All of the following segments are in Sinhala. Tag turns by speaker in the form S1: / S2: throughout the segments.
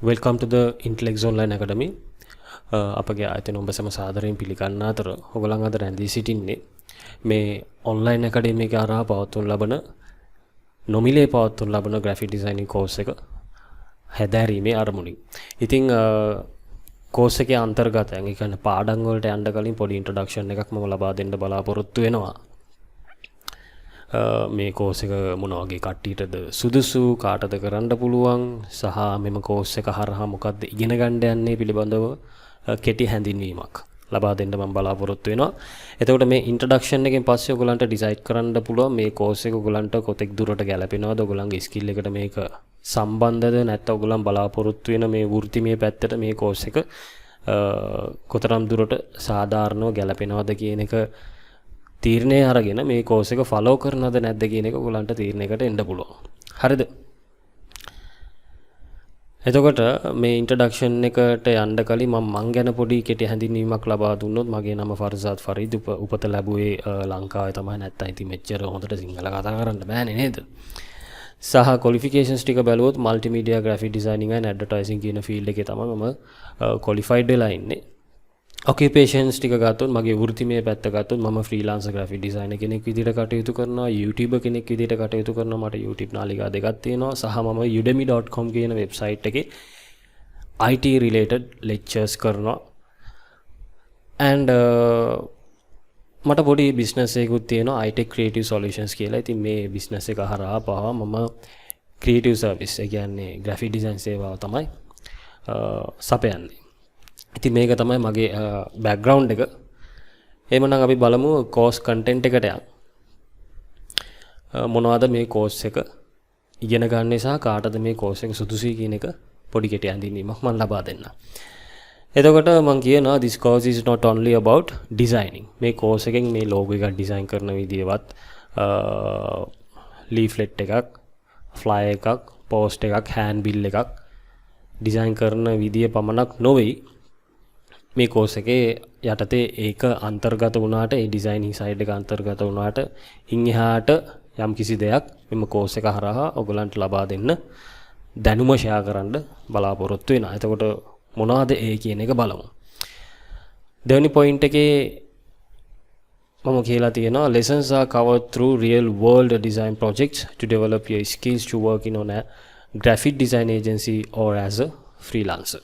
S1: Welcome to the Intellect Online Academy. අපගේ ආයතන ඔබ සම සාදරයෙන් පිළිගන්න අතර ඔයගොල්ලන් අද රැඳී සිටින්නේ මේ ඔන්ලයින් ඇකඩමි එක හරහා පවත්වනු ලබන නොමිලේ පවත්වනු ලබන ග්‍රැෆික් ඩිසයිනින් කෝස් එක හැදෑරීමේ අරමුණින්. ඉතින් කෝස් එකේ අන්තර්ගතයන් ඒ කියන්නේ පාඩම් වලට යන්න කලින් පොඩි ඉන්ට්‍රොඩක්ෂන් එකක් මම ලබා දෙන්න බලාපොරොත්තු වෙනවා. මේ කෝස් එක මොන වගේ කට්ටියටද සුදුසු කාටද කරන්න පුළුවන් සහ මෙම කෝස් එක හරහා මොකක්ද ඉගෙන ගන්න යන්නේ පිළිබඳව කෙටි හැඳින්වීමක් ලබා දෙන්න මම බලාපොරොත්තු වෙනවා. එතකොට මේ ඉන්ට්‍රොඩක්ෂන් එකෙන් පස්සේ ඔයගලන්ට ඩිසයිඩ් කරන්න පුළුවන් මේ කෝස් එක ඔයගලන්ට කොතෙක් දුරට ගැලපෙනවද, ඔයගලන්ගේ ස්කිල් එකට මේක සම්බන්ධද නැත්නම් ඔයගලන් බලාපොරොත්තු වෙන මේ වෘත්තිමය පැත්තට මේ කෝස් එක කොතරම් දුරට සාධාරණව ගැලපෙනවද කියන එක තීරණය අරගෙන මේ කෝස් එක ෆලෝ කරනවද නැද්ද කියන එක ඔයගලන්ට තීරණයකට එන්න පුළුවන්. හරිද? එතකොට මේ ඉන්ට්‍රොඩක්ෂන් එකට යන්න කලින් මම ගැන පොඩි කෙටි හැඳින්වීමක් ලබා දුන්නොත් මගේ නම ෆර්සාද් ෆරීද් උපත ලැබුවේ ලංකාවේ තමයි. නැත්නම් ඉතින් මෙච්චර හොඳට සිංහල කතා කරන්න බෑනේ නේද? සහ ක්වොලිෆිකේෂන්ස් ටික බැලුවොත් multimedia graphic designing and advertising කියන ෆීල්ඩ් එකේ තමයි මම ක්වොලිෆයිඩ් වෙලා ඉන්නේ. ඔකියුපේෂන්ස් ටික ගත්තොත් මගේ වෘත්තිමය පැත්ත ගත්තොත් මම ෆ්‍රීලාන්සර් ග්‍රැෆික් ඩිසයිනර් කෙනෙක් විදිහට කටයුතු කරනවා, YouTuber කෙනෙක් විදිහට කටයුතු කරනවා. මට YouTube නාලිකා දෙකක් තියෙනවා. සහ මම udemy.com කියන වෙබ්සයිට් එකේ IT related lectures කරනවා. and මට පොඩි බිස්නස් එකකුත් තියෙනවා iTech Creative Solutions කියලා. ඉතින් මේ බිස්නස් එක හරහා පවා මම ක්‍රියේටිව් සර්විස් ඒ කියන්නේ ග්‍රැෆික් ඩිසයින් සේවාව තමයි සපයන්නේ. ඉතින් මේක තමයි මගේ බෑග්ග්‍රවුන්ඩ් එක. එහෙමනම් අපි බලමු කෝස් කන්ටෙන්ට් එකට යන්න. මොනවද මේ කෝස් එක ඉගෙන ගන්න සහ කාටද මේ කෝස් එක සුදුසුයි කියන එක පොඩි කෙටි හැඳින්වීමක් මම ලබා දෙන්නම්. එතකොට මම කියනවා this course is not only about designing. මේ කෝස් එකෙන් මේ logo එකක් ඩිසයින් කරන විදියවත් leaflet එකක්, flyer එකක්, post එකක්, handbill එකක් ඩිසයින් කරන විදිය පමණක් නොවේ. මේ කෝස් එකේ යටතේ ඒක අන්තර්ගත වුණාට ඒ ඩිසයිනින් සයිඩ් එක අන්තර්ගත වුණාට ඉන් එහාට යම් කිසි දෙයක් මෙම කෝස් එක හරහා ඔයගලන්ට ලබා දෙන්න දැනුම ෂෙයා කරන්න බලාපොරොත්තු වෙනවා. එතකොට මොනවද ඒ කියන එක බලමු. දෙවෙනි පොයින්ට් එකේ මම කියලා තියෙනවා lessons are covered through real world design projects to develop your skills to work in on a graphic design agency or as a freelancer.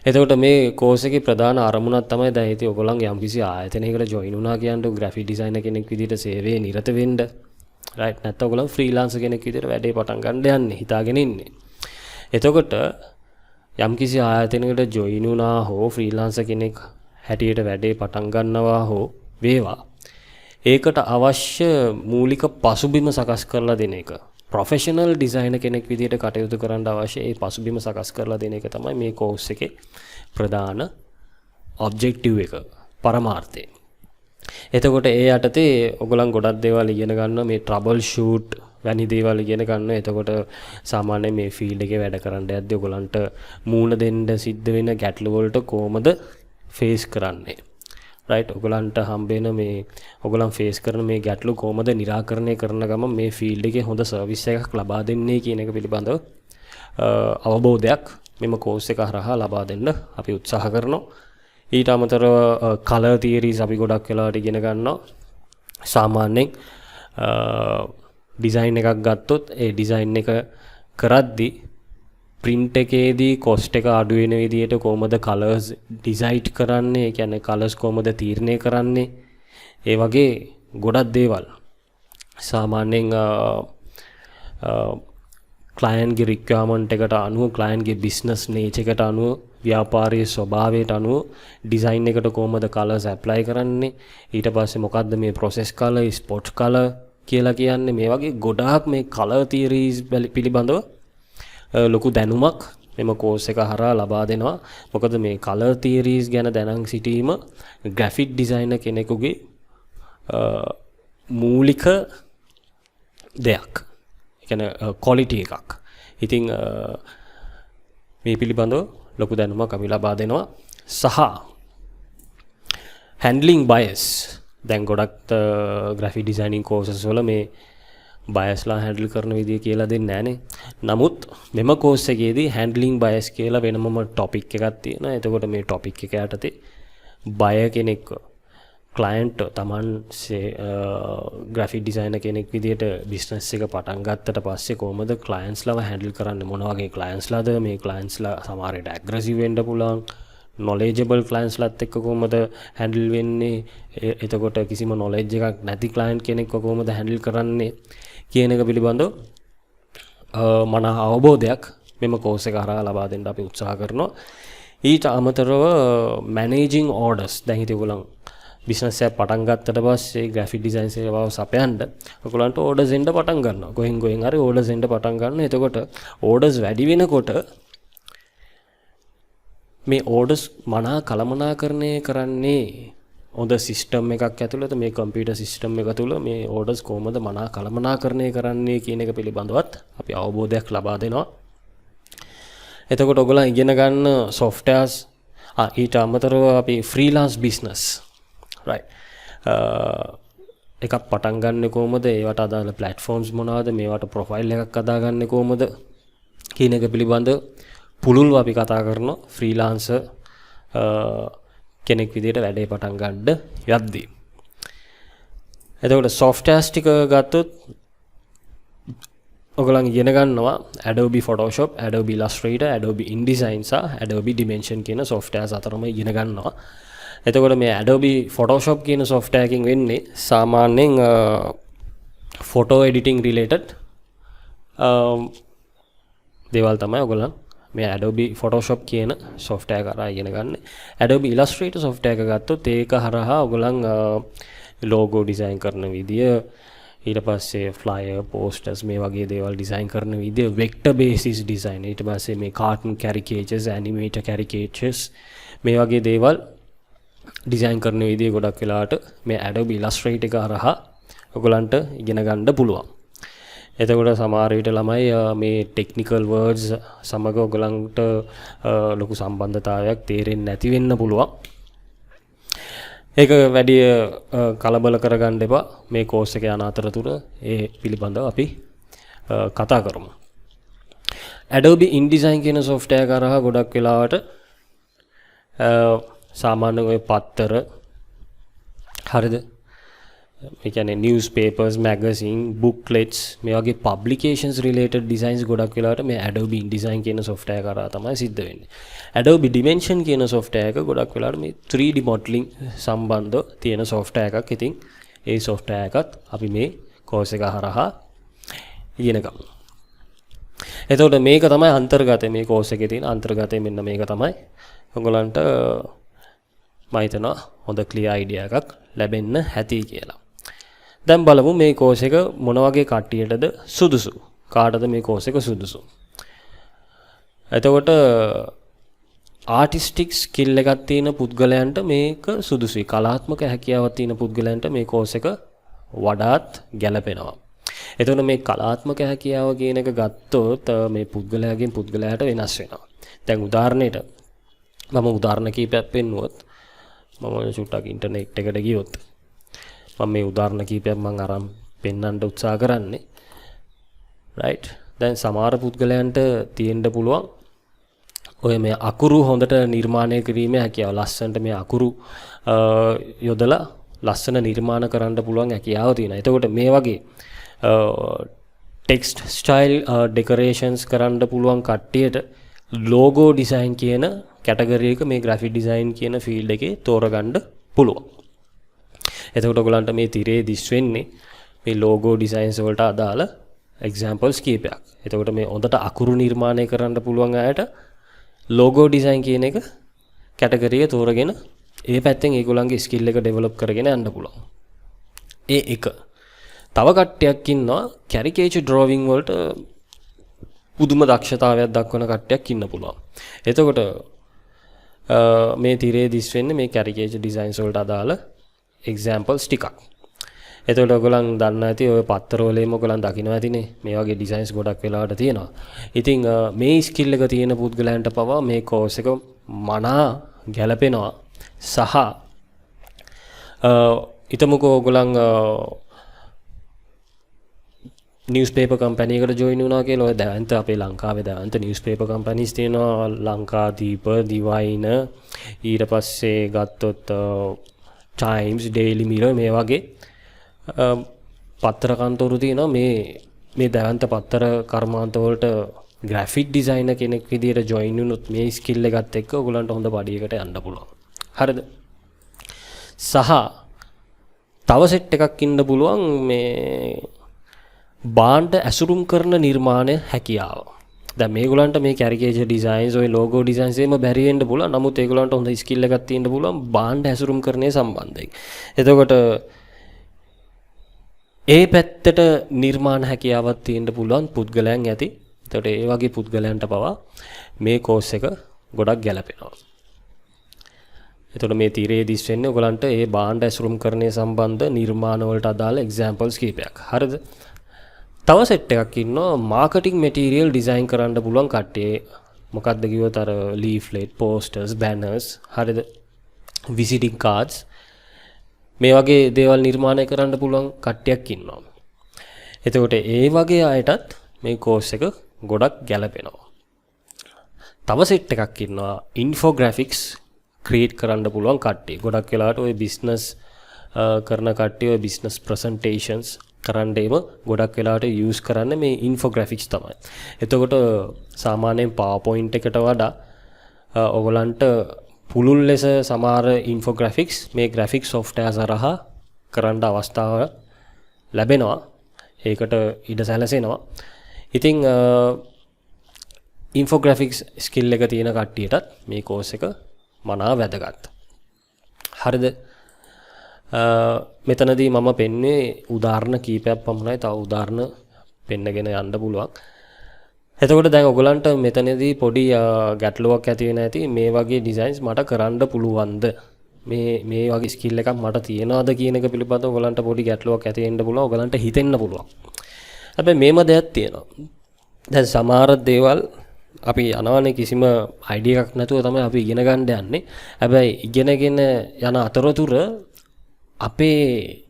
S1: එතකොට මේ කෝස් එකේ ප්‍රධාන අරමුණක් තමයි දැන් ඉතින් ඔයගොල්ලන් යම්කිසි ආයතනයකට ජොයින් වුණා කියනකොට ග්‍රැෆික් ඩිසයිනර් කෙනෙක් විදිහට සේවයේ නිරත වෙන්න. රයිට්. නැත්නම් ඔයගොල්ලන් ෆ්‍රීලාන්සර් කෙනෙක් විදිහට වැඩේ පටන් ගන්න යන්නේ හිතාගෙන ඉන්නේ. එතකොට යම්කිසි ආයතනයකට ජොයින් වුණා හෝ ෆ්‍රීලාන්සර් කෙනෙක් හැටියට වැඩේ පටන් ගන්නවා හෝ වේවා. ඒකට අවශ්‍ය මූලික පසුබිම සකස් කරලා දෙන එක. ප්‍රොෆෙෂනල් ඩිසයිනර් කෙනෙක් විදිහට කටයුතු කරන්න අවශ්‍ය ඒ පසුබිම සකස් කරලා දෙන එක තමයි මේ කෝස් එකේ ප්‍රධාන ඔබ්ජෙක්ටිව් එක, පරමාර්ථය. එතකොට ඒ යටතේ ඔයගොල්ලන් ගොඩක් දේවල් ඉගෙන ගන්නවා, මේ ට්‍රබල් ෂූට් වැනි දේවල් ඉගෙන ගන්නවා. එතකොට සාමාන්‍ය මේ ෆීල්ඩ් එකේ වැඩ කරන්න යද්දී ඔයගොල්ලන්ට මූණ දෙන්න සිද්ධ වෙන ගැටලු වලට කොහොමද ෆේස් කරන්නේ? රයිට්. ඔයගලන්ට හම්බෙන මේ ඔයගලන් ෆේස් කරන මේ ගැටලු කොහොමද निराකරණය කරන ගමන් මේ ෆීල්ඩ් එකේ හොඳ සර්විස් එකක් ලබා දෙන්නේ කියන එක පිළිබඳව අවබෝධයක් මෙම කෝස් එක හරහා ලබා දෙන්න අපි උත්සාහ කරනවා. ඊට අමතරව කලර් තියරිස් අපි ගොඩක් වෙලාවට ඉගෙන ගන්නවා. සාමාන්‍යයෙන් ඩිසයින් එකක් ගත්තොත් ඒ ඩිසයින් එක කරද්දී print එකේදී cost එක අඩු වෙන විදිහට කොහොමද colors decide කරන්නේ, ඒ කියන්නේ colors කොහොමද තීරණය කරන්නේ, ඒ වගේ ගොඩක් දේවල් සාමාන්‍යයෙන් client ගේ requirement එකට අනුව, client ගේ business nature එකට අනුව, ව්‍යාපාරයේ ස්වභාවයට අනුව design එකට කොහොමද colors apply කරන්නේ, ඊට පස්සේ මොකද්ද මේ process color, spot color කියලා කියන්නේ. මේ වගේ ගොඩාක් මේ color theories පිළිබඳව ලොකු දැනුමක් මෙම කෝස් එක හරහා ලබා දෙනවා. මොකද මේ කලර් තියරිස් ගැන දැනන් සිටීම ග්‍රැෆික් ඩිසයිනර් කෙනෙකුගේ මූලික දෙයක්. ඒ කියන්නේ ක්වොලිටි එකක්. ඉතින් මේ පිළිබඳව ලොකු දැනුමක් අපි ලබා දෙනවා. සහ handling bias. දැන් ගොඩක් ග්‍රැෆික් ඩිසයිනින් කෝසස් වල මේ බයස්ලා හැන්ඩල් කරන විදිය කියලා දෙන්නේ නැහනේ. නමුත් මෙම කෝස් එකේදී හැන්ඩලින් බයස් කියලා වෙනමම ටොපික් එකක් තියෙනවා. එතකොට මේ ටොපික් එක යටතේ බය කෙනෙක් ක්ලයන්ට් තමන් ග්‍රැෆික් ඩිසයිනර් කෙනෙක් විදියට බිස්නස් එක පටන් ගත්තට පස්සේ කොහොමද ක්ලයන්ට්ස්ලව හැන්ඩල් කරන්නේ, මොන වගේ ක්ලයන්ට්ස්ලාද මේ ක්ලයන්ට්ස්ලා සමහරට ඇග්‍රෙසිව් වෙන්න පුළුවන්, නොලෙජබල් ක්ලයන්ට්ස්ලාත් එක්ක කොහොමද හැන්ඩල් වෙන්නේ, එතකොට කිසිම නොලෙජ් එකක් නැති ක්ලයන්ට් කෙනෙක්ව කොහොමද හැන්ඩල් කරන්නේ කියන එක පිළිබඳව මන අවබෝධයක් මෙම කෝස් එක හරහා ලබා දෙන්න අපි උත්සාහ කරනවා. ඊට අමතරව මැනේජින් ඕඩර්ස්, දැන් හිතේ ඔයගොල්ලන් බිස්නස් එක පටන් ගත්තට පස්සේ ග්‍රැෆික් ඩිසයින් සේවාව සපයන්න ඔයගොල්ලන්ට ඕඩර්ස් එන්න පටන් ගන්නවා. කොහෙන් හරි ඕඩර්ස් එන්න පටන් ගන්නවා. එතකොට ඕඩර්ස් වැඩි වෙනකොට මේ ඕඩර්ස් මනා කළමනාකරණය කරන්නේ හොඳ සිස්ටම් එකක් ඇතුළත, මේ කම්පියුටර් සිස්ටම් එක තුළ මේ ඕඩර්ස් කොහොමද මනා කළමනාකරණය කරන්නේ කියන එක පිළිබඳවත් අපි අවබෝධයක් ලබා දෙනවා. එතකොට ඔයගොල්ලන් ඉගෙන ගන්න softwares ඊට අමතරව අපි ෆ්‍රීලාන්ස් බිස්නස් right එකක් පටන් ගන්න කොහොමද, ඒවට අදාළ platforms මොනවද, මේවට ප්‍රොෆයිල් එකක් හදාගන්නේ කොහොමද කියන එක පිළිබඳව පුළුල්ව අපි කතා කරනවා ෆ්‍රීලාන්සර් කෙනෙක් විදියට වැඩේ පටන් ගන්න යද්දී. එතකොට softwares ටික ගත්තොත් ඔයගොල්ලන් ඉගෙන ගන්නවා Adobe Photoshop, Adobe Illustrator, Adobe InDesign සහ Adobe Dimension කියන softwares අතරම ඉගෙන ගන්නවා. එතකොට මේ Adobe Photoshop කියන software එකකින් වෙන්නේ සාමාන්‍යයෙන් photo editing related දේවල් තමයි ඔයගොල්ලන් මේ Adobe Photoshop කියන software එක කරා ඉගෙන ගන්න. Adobe Illustrator software එක ගත්තොත් ඒක හරහා ඔයගොල්ලන් logo design කරන විදිය, ඊට පස්සේ flyer, posters මේ වගේ දේවල් design කරන විදිය, vector basis design, ඊට පස්සේ මේ cartoon caricatures, animator caricatures මේ වගේ දේවල් design කරන විදිය ගොඩක් වෙලාවට මේ Adobe Illustrator එක හරහා ඔයගොල්ලන්ට ඉගෙන ගන්න පුළුවන්. එතකොට සමහර විට ළමයි මේ ටෙක්නිකල් වර්ඩ්ස් සමග ඔයගලන්ට ලොකු සම්බන්ධතාවයක් තේරෙන්නේ නැති වෙන්න පුළුවන්. ඒක වැඩි කලබල කරගන්න එපා. මේ කෝස් එක යන අතරතුර ඒ පිළිබඳව අපි කතා කරමු. Adobe InDesign කියන software කරා ගොඩක් වෙලාවට සාමාන්‍ය ඔය පත්තර හරිද? ඒ කියන්නේ newspapers, magazine, booklets මේ වගේ publications related designs ගොඩක් වෙලාවට මේ Adobe InDesign කියන software කරා තමයි සිද්ධ වෙන්නේ. Adobe Dimension කියන software එක ගොඩක් වෙලාවට මේ 3D modeling සම්බන්ධ තියෙන software එකක්. ඉතින් ඒ software එකත් අපි මේ course එක හරහා ඉගෙන ගමු. එතකොට මේක තමයි අන්තර්ගතය, මේ course එකේ තියෙන අන්තර්ගතය මෙන්න මේක තමයි. ඔයගලන්ට මම හිතනවා හොඳ clear idea එකක් ලැබෙන්න ඇති කියලා. දැන් බලමු මේ කෝස් එක මොන වගේ කට්ටියටද සුදුසු, කාටද මේ කෝස් එක සුදුසු. එතකොට ආටිස්ටික් ස්කිල් එකක් තියෙන පුද්ගලයන්ට මේක සුදුසුයි. කලාත්මක හැකියාවක් තියෙන පුද්ගලයන්ට මේ කෝස් එක වඩාත් ගැළපෙනවා. එතකොට මේ කලාත්මක හැකියාව කියන එක ගත්තොත් මේ පුද්ගලයාගෙන් පුද්ගලයාට වෙනස් වෙනවා. දැන් උදාහරණයට මම උදාහරණ කීපයක් පෙන්නුවොත්, මම චුට්ටක් ඉන්ටර්නෙට් එකට ගියොත් මම මේ උදාහරණ කීපයක් මම අරන් පෙන්වන්න උත්සාහ කරන්නේ. right දැන් සමහර පුද්ගලයන්ට තියෙන්න පුළුවන් ඔය මේ අකුරු හොඳට නිර්මාණය කිරීමේ හැකියාව, ලස්සනට මේ අකුරු යොදලා ලස්සන නිර්මාණ කරන්න පුළුවන් හැකියාව තියෙනවා. එතකොට මේ වගේ ටෙක්ස්ට් ස්ටයිල් ඩෙකොරේෂන්ස් කරන්න පුළුවන් කට්ටියට logo design කියන කැටගරි එක මේ graphic design කියන field එකේ තෝරගන්න පුළුවන්. එතකොට ඔයගලන්ට මේ තිරේ දිස් වෙන්නේ මේ logo designs වලට අදාළ examples කීපයක්. එතකොට මේ හොඳට අකුරු නිර්මාණය කරන්න පුළුවන් අයට logo design කියන එක කැටගරි එක තෝරගෙන ඒ පැත්තෙන් ඒගොල්ලන්ගේ skill එක develop කරගෙන යන්න පුළුවන්. ඒ එක. තව කට්ටියක් ඉන්නවා caricature drawing වලට පුදුම දක්ෂතාවයක් දක්වන කට්ටියක් ඉන්න පුළුවන්. එතකොට මේ තිරේ දිස් වෙන්නේ මේ caricature designs වලට අදාළ examples ටිකක්. එතකොට ඔයගොල්ලන් දන්නා ඇති ඔය පත්තරවලේම ඔයගොල්ලන් දකිනවා ඇතිනේ මේ වගේ designs ගොඩක් වෙලාවට තියෙනවා. ඉතින් මේ skill එක තියෙන පුද්ගලයන්ට පවා මේ course එක මනා ගැලපෙනවා. සහ ඊටමුකෝ ඔයගොල්ලන් නිවස්පේපර් කම්පැනි එකකට ජොයින් වුණා කියලා ඔය දැවන්ත අපේ ලංකාවේ දැවන්ත නිවස්පේපර් කම්පැනිස් තියෙනවා ලංකාදීප දිවයින ඊට පස්සේ ගත්තොත් ටයිම්ස් ඩේලි මිරර් මේ වගේ පත්තර කන්තෝරු තියෙනවා මේ දැවන්ත පත්තර කර්මාන්ත වලට ග්‍රැෆික් ඩිසයිනර් කෙනෙක් විදියට ජොයින් වුණොත් මේ ස්කිල් එකත් එක්ක ඔයගලන්ට හොඳ පඩියකට යන්න පුළුවන්. හරිද? සහ තව සෙට් එකක් ඉන්න පුළුවන් මේ බාණ්ඩ ඇසුරුම් කරන නිර්මාණ හැකියාව. දැන් මේගොල්ලන්ට මේ කැරිකේචර් ඩිසයින්ස් ඔය ලෝගෝ ඩිසයින්ස් එහෙම බැරි වෙන්න පුළුවන්. නමුත් ඒගොල්ලන්ට හොඳ ස්කිල් එකක් තියෙන්න පුළුවන් බාණ්ඩ ඇසුරුම් කරන්නේ සම්බන්ධයෙන්. එතකොට ඒ පැත්තට නිර්මාණ හැකියාවක් තියෙන්න පුළුවන් පුද්ගලයන් ඇති. එතකොට ඒ වගේ පුද්ගලයන්ට පවා මේ කෝස් එක ගොඩක් ගැලපෙනවා. එතකොට මේ තීරයේ දිස් වෙන්නේ ඔයගලන්ට ඒ බාණ්ඩ ඇසුරුම් කරන්නේ සම්බන්ධ නිර්මාණ වලට අදාළ එක්සැම්පල්ස් කීපයක්. හරිද? තව සෙට් එකක් ඉන්නවා මාකටිං මැටීරියල් ඩිසයින් කරන්න පුළුවන් කට්ටිය. මොකක්ද කිව්වොත් අර ලීෆ්ලෙට්, පෝස්ටර්ස්, බැනර්ස්, හරිද? විසිටිංగ్ කාඩ්ස් මේ වගේ දේවල් නිර්මාණය කරන්න පුළුවන් කට්ටියක් ඉන්නවා. එතකොට ඒ වගේ අයටත් මේ කෝස් එක ගොඩක් ගැලපෙනවා. තව සෙට් එකක් ඉන්නවා ඉන්ෆෝග්‍රැෆික්ස් ක්‍රියේට් කරන්න පුළුවන් කට්ටිය. ගොඩක් වෙලාවට ඔය බිස්නස් කරන කට්ටිය ඔය බිස්නස් ප්‍රසන්ටේෂන්ස් කරන්නේම ගොඩක් වෙලාවට යූස් කරන්නේ මේ ඉන්ෆෝග්‍රැෆික්ස් තමයි. එතකොට සාමාන්‍යයෙන් PowerPoint එකට වඩා ඔයගලන්ට පුළුල් ලෙස සමහර ඉන්ෆෝග්‍රැෆික්ස් මේ ග්‍රැෆික් සොෆ්ට්වෙයාර් හරහා කරන්න අවස්ථාව ලැබෙනවා. ඒකට ඉඩ සැලසෙනවා. ඉතින් ඉන්ෆෝග්‍රැෆික්ස් ස්කිල් එක තියෙන කට්ටියටත් මේ කෝස් එක මනා වැදගත්. හරිද? මෙතනදී මම පෙන්න්නේ උදාහරණ කීපයක් පමණයි. තව උදාහරණ පෙන්නගෙන යන්න පුළුවන්. එතකොට දැන් ඔයගලන්ට මෙතනදී පොඩි ගැටලුවක් ඇති වෙන ඇති මේ වගේ ඩිසයින්ස් මට කරන්න පුළුවන්ද? මේ වගේ ස්කිල් එකක් මට තියෙනවද කියන එක පිළිබඳව ඔයගලන්ට පොඩි ගැටලුවක් ඇති වෙන්න පුළුවන්. ඔයගලන්ට හිතෙන්න පුළුවන්. හැබැයි මේම දෙයක් තියෙනවා. දැන් සමහර දේවල් අපි යනවනේ කිසිම අයිඩියා එකක් නැතුව තමයි අපි ඉගෙන ගන්න යන්නේ. හැබැයි ඉගෙනගෙන යන අතරතුර අපේ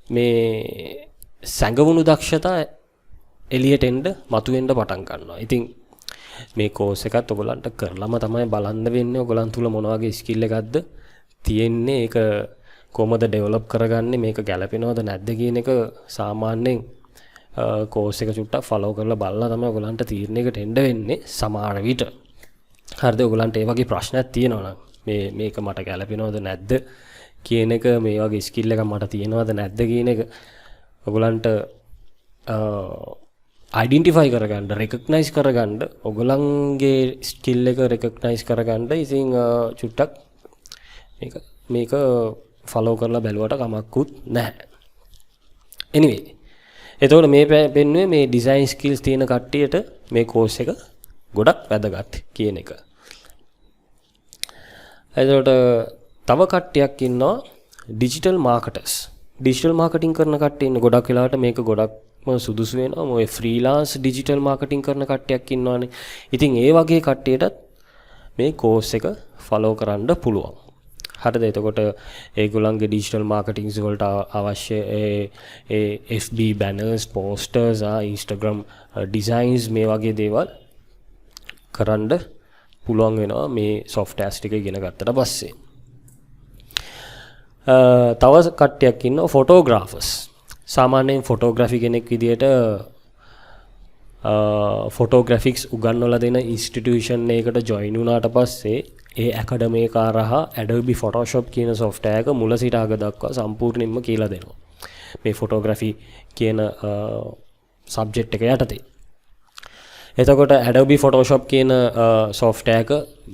S1: මේ සංගවුණු දක්ෂතා එළියට එන්න මතුවෙන්න පටන් ගන්නවා. ඉතින් මේ කෝස් එකත් ඔයගලන්ට කරලම තමයි බලන්න වෙන්නේ. ඔයගලන් තුල මොන වගේ ස්කිල් එකක්ද තියෙන්නේ, ඒක කොහොමද ඩෙවලොප් කරගන්නේ, මේක ගැලපෙනවද නැද්ද කියන එක සාමාන්‍යයෙන් කෝස් එක චුට්ටක් ෆලෝ කරලා බලලා තමයි ඔයගලන්ට තීරණයකට එන්න වෙන්නේ සමහර විට. හරිද? ඔයගලන්ට ඒ වගේ ප්‍රශ්නයක් තියෙනවා නම් මේක මට ගැලපෙනවද නැද්ද කියන එක, මේ වගේ ස්කිල් එකක් මට තියෙනවද නැද්ද කියන එක ඔයගලන්ට අයිඩෙන්ටිෆයි කරගන්න, රෙකග්නයිස් කරගන්න, ඔයගලන්ගේ ස්කිල් එක රෙකග්නයිස් කරගන්න ඉතින් චුට්ටක් මේක ෆලෝ කරලා බැලුවට කමක්කුත් නැහැ. anyway, එතකොට මේ පෙන්වුවේ මේ ඩිසයින් ස්කිල්ස් තියෙන කට්ටියට මේ කෝස් එක ගොඩක් වැදගත් කියන එක. එතකොට තව කට්ටියක් ඉන්නවා ඩිජිටල් මාකටර්ස්. ඩිජිටල් මාකටිං කරන කට්ටිය ඉන්න ගොඩක් වෙලාවට මේක ගොඩක්ම සුදුසු වෙනවා. මොකද ෆ්‍රීලාන්ස් ඩිජිටල් මාකටිං කරන කට්ටියක් ඉන්නවානේ. ඉතින් ඒ වගේ කට්ටියටත් මේ කෝස් එක ෆලෝ කරන්න පුළුවන්. හරිද? එතකොට ඒගොල්ලන්ගේ ඩිජිටල් මාකටිංස් වලට අවශ්‍ය ඒ FB බැනර්ස්, පෝස්ටර්ස්, Instagram ඩිසයින්ස් මේ වගේ දේවල් කරන්න පුළුවන් වෙනවා මේ සොෆ්ට්වෙයාර්ස් ටික ඉගෙන ගත්තට පස්සේ. තව කට්ටියක් ඉන්නවා ෆොටෝග්‍රාෆර්ස්. සාමාන්‍යයෙන් ෆොටෝග්‍රැෆි කෙනෙක් විදියට ෆොටෝග්‍රැෆික්ස් උගන්වලා දෙන ඉන්ස්ටිටියුෂන් එකකට ජොයින් වුණාට පස්සේ ඒ ඇකඩමි එක හරහා Adobe Photoshop කියන software එක මුල සිට අග දක්වා සම්පූර්ණයෙන්ම කියලා දෙනවා. මේ ෆොටෝග්‍රැෆි කියන සබ්ජෙක්ට් එක යටතේ. එතකොට Adobe Photoshop කියන software එක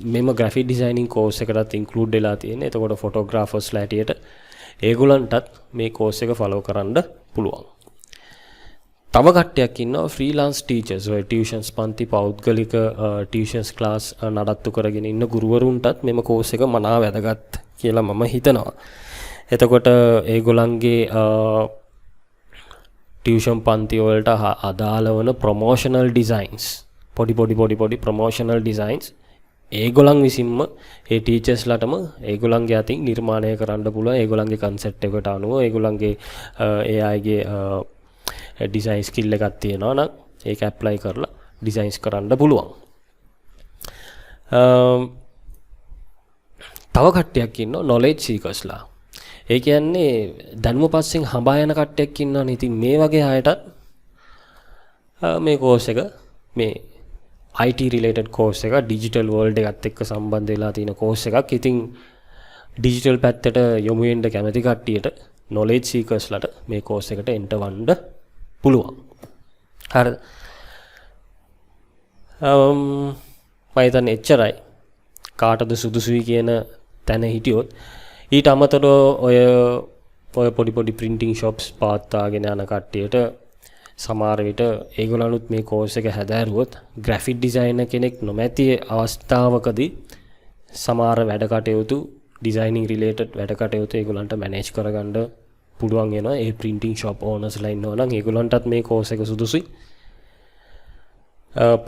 S1: මෙම graphic designing course එකටත් include වෙලා තියෙනවා. එතකොට photographers ලැටියට ඒගොල්ලන්ටත් මේ course එක follow කරන්න පුළුවන්. තව කට්ටියක් ඉන්නවා freelance teachers. ඔය tuitions පන්ති පෞද්ගලික tuitions class නඩත්තු කරගෙන ඉන්න ගුරුවරුන්ටත් මෙම course එක මනාව වැදගත් කියලා මම හිතනවා. එතකොට ඒගොල්ලන්ගේ ටියුෂන් පන්ති වලට අදාළ වන ප්‍රොමෝෂනල් ඩිසයින්ස්, පොඩි ප්‍රොමෝෂනල් ඩිසයින්ස් ඒගොල්ලන් විසින්ම ඒ ටීචර්ස්ලාටම ඒගොල්ලන්ගේ අතින් නිර්මාණය කරන්න පුළුවන්. ඒගොල්ලන්ගේ කන්සෙප්ට් එකට අනුව ඒගොල්ලන්ගේ ඒ අයගේ ඩිසයින් ස්කිල් එකක් තියෙනවා නම් ඒක ඇප්ලයි කරලා ඩිසයින්ස් කරන්න පුළුවන්. තව කට්ටියක් ඉන්නවා නොලෙජ් සීකර්ස්ලා. ඒ කියන්නේ දැනුම පස්සෙන් හඹා යන කට්ටියක් ඉන්නවනේ. ඉතින් මේ වගේ අයටත් මේ කෝස් එක මේ IT related course එක digital world එකත් එක්ක සම්බන්ධ වෙලා තියෙන course එකක්. ඉතින් digital පැත්තට යොමු වෙන්න කැමති කට්ටියට knowledge seekersලට මේ course එකට enter වන්න පුළුවන්. හරිද? මම හිතන්නේ එච්චරයි. කාටද සුදුසුයි කියන තැන හිටියොත් ඊට අමතරව ඔය පොඩි printing shops පාත්තාගෙන යන කට්ටියට සමහර විට ඒගොල්ලනුත් මේ කෝස් එක හැදෑරුවොත් ග්‍රැෆික් ඩිසයිනර් කෙනෙක් නොමැති අවස්ථාවකදී සමහර වැඩ කටයුතු ඩිසයිනින් රිලේටඩ් වැඩ කටයුතු ඒගොල්ලන්ට මැනේජ් කරගන්න පුළුවන් වෙනවා. ඒ printing shop owners-ලා ඉන්නවා නම් ඒගොල්ලන්ටත් මේ කෝස් එක සුදුසුයි.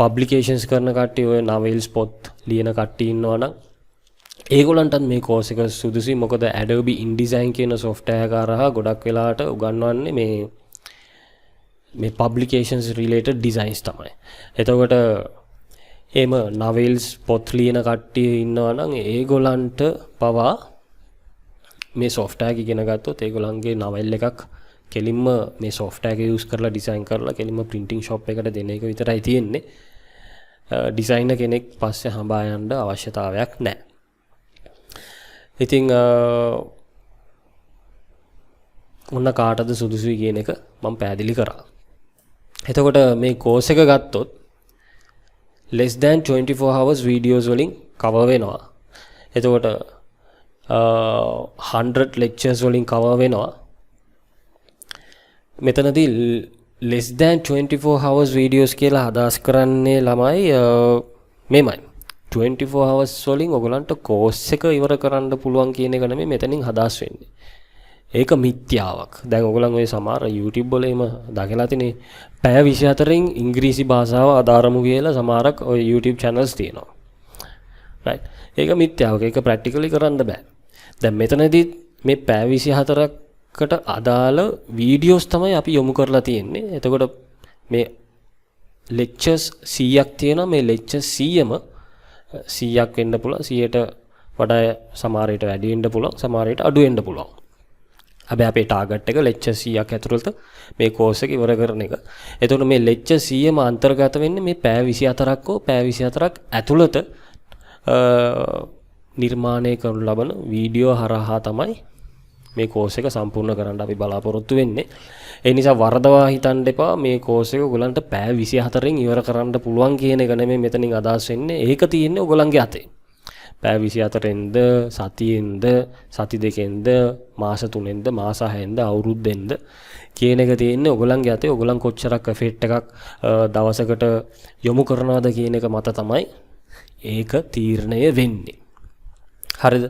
S1: publications කරන කට්ටිය ඔය novels පොත් ලියන කට්ටිය ඉන්නවා නම් ඒගොල්ලන්ටත් මේ කෝස් එක සුදුසුයි. මොකද Adobe InDesign කියන software එක හරහා ගොඩක් වෙලාවට උගන්වන්නේ මේ publications related designs තමයි. එතකොට එහෙම novels පොත් ලියන කට්ටිය ඉන්නවා නම් ඒගොල්ලන්ට පවා මේ software එක ඉගෙන ගත්තොත් ඒගොල්ලන්ගේ novel එකක් කෙලින්ම මේ software එක use කරලා design කරලා කෙලින්ම printing shop එකට දෙන එක විතරයි තියෙන්නේ. designer කෙනෙක් පස්සේ හඹා යන්න අවශ්‍යතාවයක් නැහැ. ඉතින් මොන කාටද සුදුසුයි කියන එක මම පැහැදිලි කරා. එතකොට මේ course එක ගත්තොත් less than 24 hours videos වලින් cover වෙනවා. එතකොට 100 lectures වලින් cover වෙනවා. මෙතනදී less than 24 hours videos කියලා අදහස් කරන්නේ ළමයි මෙමය 24 hours වලින් ඔයගලන්ට course එක ඉවර කරන්න පුළුවන් කියන එක නෙමෙයි මෙතනින් අදහස් වෙන්නේ. ඒක මිත්‍යාවක්. දැන් ඔයගලන් ඔය සමහර YouTube වල එම දකලා තිනේ පැය 24න් ඉංග්‍රීසි භාෂාව අදාරමු කියලා සමහරක් ඔය YouTube channels තියෙනවා. right. ඒක මිත්‍යාවක්. ඒක practically කරන්න බෑ. දැන් මෙතනදී මේ පැය 24කට අදාළ videos තමයි අපි යොමු කරලා තියෙන්නේ. එතකොට මේ lectures 100ක් තියෙනවා. මේ lectures 100ම 100ක් වෙන්න පුළුවන්. 100ට වඩා සමහර විට වැඩි වෙන්න පුළුවන්. සමහර විට අඩු වෙන්න පුළුවන්. හැබැයි අපේ ටාගට් එක lecture 100ක් ඇතුළත මේ course එක ඉවර කරන එක. එතකොට මේ lecture 100ම අන්තර්ගත වෙන්නේ මේ පැය 24ක් හෝ පැය 24ක් ඇතුළත නිර්මාණය කරනු ලබන වීඩියෝ හරහා තමයි මේ course එක සම්පූර්ණ කරන්න අපි බලාපොරොත්තු වෙන්නේ. ඒ නිසා වරදවා හිතන්න එපා මේ course එක ඔයගලන්ට පැය 24න් ඉවර කරන්න පුළුවන් කියන එක නෙමෙයි මෙතනින් අදහස් වෙන්නේ. ඒක තියෙන්නේ ඔයගලන්ගේ අතේ. පැය 24ෙන්ද සතියෙන්ද සති දෙකෙන්ද මාස 3ෙන්ද මාස 6ෙන්ද අවුරුද්දෙන්ද කියන එක තියෙන්නේ ඔයගලන්ගේ අතේ. ඔයගලන් කොච්චරක් එෆෙක්ට් එකක් දවසකට යොමු කරනවද කියන එක මත තමයි ඒක තීරණය වෙන්නේ. හරිද?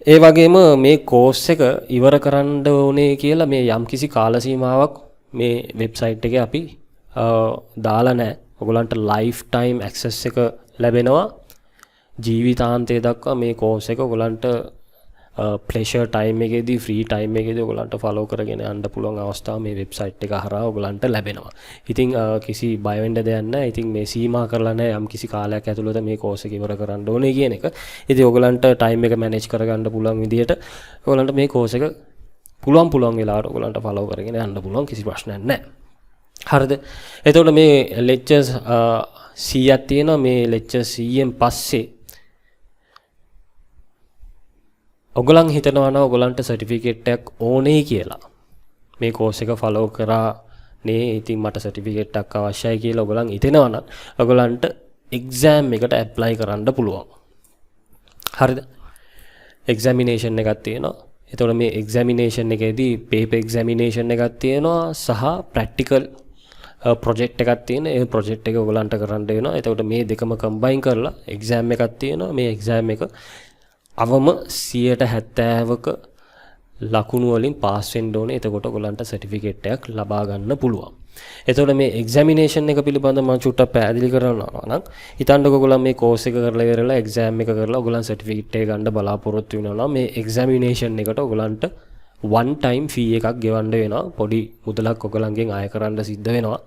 S1: ඒ වගේම මේ course එක ඉවර කරන්න ඕනේ කියලා මේ යම්කිසි කාල සීමාවක් මේ වෙබ්සයිට් එකේ අපි දාලා නැහැ. ඔයගලන්ට ලයිෆ් ටයිම් ඇක්සස් එක ලැබෙනවා. ජීවිතාන්තය දක්වා මේ course එක ඔයගලන්ට pleasure time එකේදී free time එකේදී ඔයගලන්ට follow කරගෙන යන්න පුළුවන් අවස්ථාව මේ website එක හරහා ඔයගලන්ට ලැබෙනවා. ඉතින් කිසි බය වෙන්න දෙයක් නැහැ. ඉතින් මේ සීමා කරලා නැහැ යම් කිසි කාලයක් ඇතුළත මේ course එක ඉවර කරන්න ඕනේ කියන එක. ඉතින් ඔයගලන්ට time එක manage කරගන්න පුළුවන් විදිහට ඔයගලන්ට මේ course එක පුළුවන් වෙලාවට ඔයගලන්ට follow කරගෙන යන්න පුළුවන් කිසි ප්‍රශ්නයක් නැහැ. හරිද? එතකොට මේ lectures 100ක් තියෙනවා. මේ lecture 100න් පස්සේ ඔගලන් හිතනවා නම් ඔගලන්ට සර්ටිෆිකේට් එකක් ඕනේ කියලා. මේ course එක follow කරා නේ ඉතින් මට සර්ටිෆිකේට් එකක් අවශ්‍යයි කියලා ඔගලන් හිතනවා නම් ඔගලන්ට exam එකට apply කරන්න පුළුවන්. හරිද? examination එකක් තියෙනවා. එතකොට මේ examination එකේදී paper examination එකක් තියෙනවා සහ practical project එකක් තියෙනවා. ඒ project එක ඔයගලන්ට කරන්න වෙනවා. එතකොට මේ දෙකම combine කරලා exam එකක් තියෙනවා. මේ exam එක අවම 170ක ලකුණු වලින් පාස් වෙන්න ඕනේ. එතකොට ඔයගලන්ට සර්ටිෆිකේට් එකක් ලබා ගන්න පුළුවන්. එතකොට මේ examination එක පිළිබඳව මම චුට්ටක් පැහැදිලි කරනවා නම් හිතන්නකෝ ඔයගලන් මේ course එක කරලා ඉවරලා exam එක කරලා ඔයගලන් සර්ටිෆිකේට් එක ගන්න බලාපොරොත්තු වෙනවා නම් මේ examination එකට ඔයගලන්ට one time fee එකක් ගෙවන්න වෙනවා. පොඩි මුදලක් ඔයගලන්ගෙන් අය කරන්න සිද්ධ වෙනවා.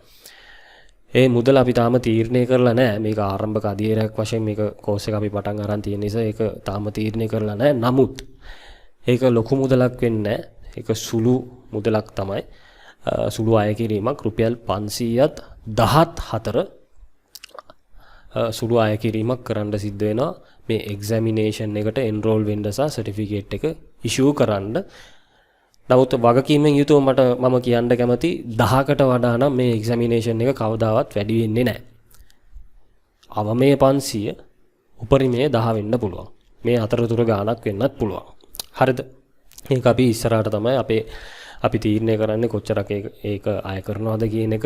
S1: ඒ මුදල අපි තාම තීරණය කරලා නැහැ. මේක ආරම්භක අධීරයක් වශයෙන් මේක කෝස් එක අපි පටන් අරන් තියෙන නිසා ඒක තාම තීරණය කරලා නැහැ. නමුත් ඒක ලොකු මුදලක් වෙන්නේ නැහැ. ඒක සුළු මුදලක් තමයි. සුළු අය කිරීමක් රුපියල් 514 සුළු අය කිරීමක් කරන්න සිද්ධ වෙනවා. මේ එක්සැමිනේෂන් එකට එන්රෝල් වෙන්න සහ සර්ටිෆිකේට් එක ඉෂුව කරන්න. නමුත් වගකීමෙන් යුතුව මම කියන්න කැමති 10කට වඩා නම් මේ එක්සැමිනේෂන් එක කවදාවත් වැඩි වෙන්නේ නැහැ. අවමේ 500 උපරිමයේ 10 වෙන්න පුළුවන්. මේ අතරතුර ගාණක් වෙන්නත් පුළුවන්. හරිද? මේක අපි ඉස්සරහට තමයි අපි තීරණය කරන්නේ කොච්චරක් ඒක අය කරනවද කියන එක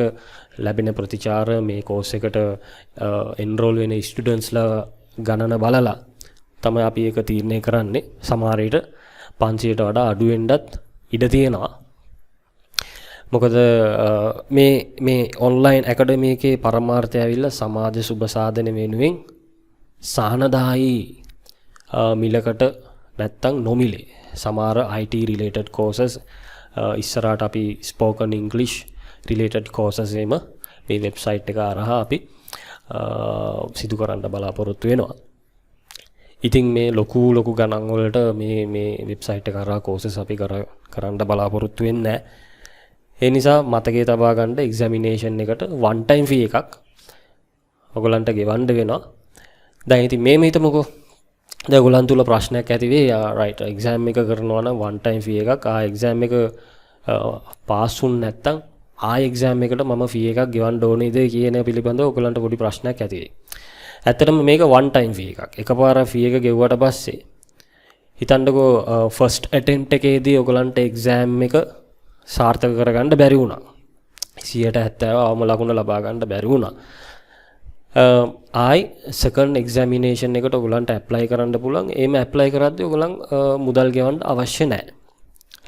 S1: ලැබෙන ප්‍රතිචාර මේ කෝස් එකට එන්රෝල් වෙන ස්ටුඩන්ට්ස්ලා ගණන බලලා තමයි අපි ඒක තීරණය කරන්නේ. සමහර විට 500ට වඩා අඩු වෙන්නත් ඉඩ තියෙනවා. මොකද මේ ඔන්ලයින් ඇකඩමි එකේ පරමාර්ථය ඇවිල්ලා සමාජ සුබ සාධන වෙනුවෙන් සහනදායී මිලකට නැත්තම් නොමිලේ සමහර IT related courses ඉස්සරහට අපි spoken English related courses එම මේ වෙබ්සයිට් එක හරහා අපි සිදු කරන්න බලාපොරොත්තු වෙනවා. ඉතින් මේ ලොකු ගණන් වලට මේ වෙබ්සයිට් එක හරහා courses අපි කරන්න බලාපොරොත්තු වෙන්නේ නැහැ. ඒ නිසා මතකයේ තබා ගන්න examination එකට one time fee එකක් ඔයගලන්ට ගෙවන්න වෙනවා. දැන් ඉතින් මේ හිතමුකෝ දැන් ඔයගලන් තුල ප්‍රශ්නයක් ඇති වෙයි right exam එක කරනවා නම් one time fee එකක් exam එක පාස් වුනේ නැත්තම් exam එකට මම fee එකක් ගෙවන්න ඕනේද කියන පිළිබඳව ඔයගලන්ට පොඩි ප්‍රශ්නයක් ඇති වෙයි. ඇත්තටම මේක one time fee එකක්. එකපාර fee එක ගෙවුවට පස්සේ හිතන්නකෝ first attempt එකේදී ඔයගලන්ට exam එක සාර්ථක කරගන්න බැරි වුණා. 70% අවම ලකුණ ලබා ගන්න බැරි වුණා. second examination එකට ඔයගලන්ට apply කරන්න පුළුවන්. එහෙම apply කරද්දී ඔයගලන් මුදල් ගෙවන්න අවශ්‍ය නැහැ.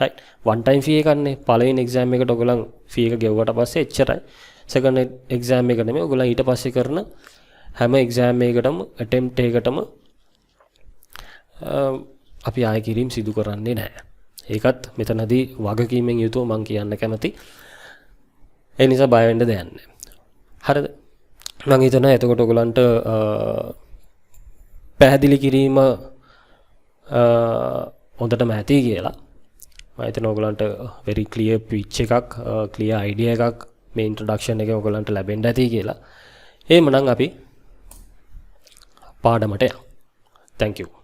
S1: right one time fee එකන්නේ පළවෙනි exam එකට ඔයගලන් fee එක ගෙවුවට පස්සේ එච්චරයි. second exam එක නෙමෙයි ඔයගලන් ඊට පස්සේ කරන හැම exam එකකටම attempt එකකටම අපි ආය කිරීම සිදු කරන්නේ නැහැ. ඒකත් මෙතනදී වගකීමෙන් යුතුව මම කියන්න කැමති. ඒ නිසා බය වෙන්න දෙයක් නැහැ. හරිද? මම හිතනවා එතකොට ඔයගලන්ට පැහැදිලි කිරීම හොඳටම ඇති කියලා. මම හිතනවා ඔයගලන්ට very clear pitch එකක් clear idea එකක් මේ introduction එකේ ඔයගලන්ට ලැබෙන්න ඇති කියලා. එහෙමනම් අපි පාඩමට යමු. Thank you.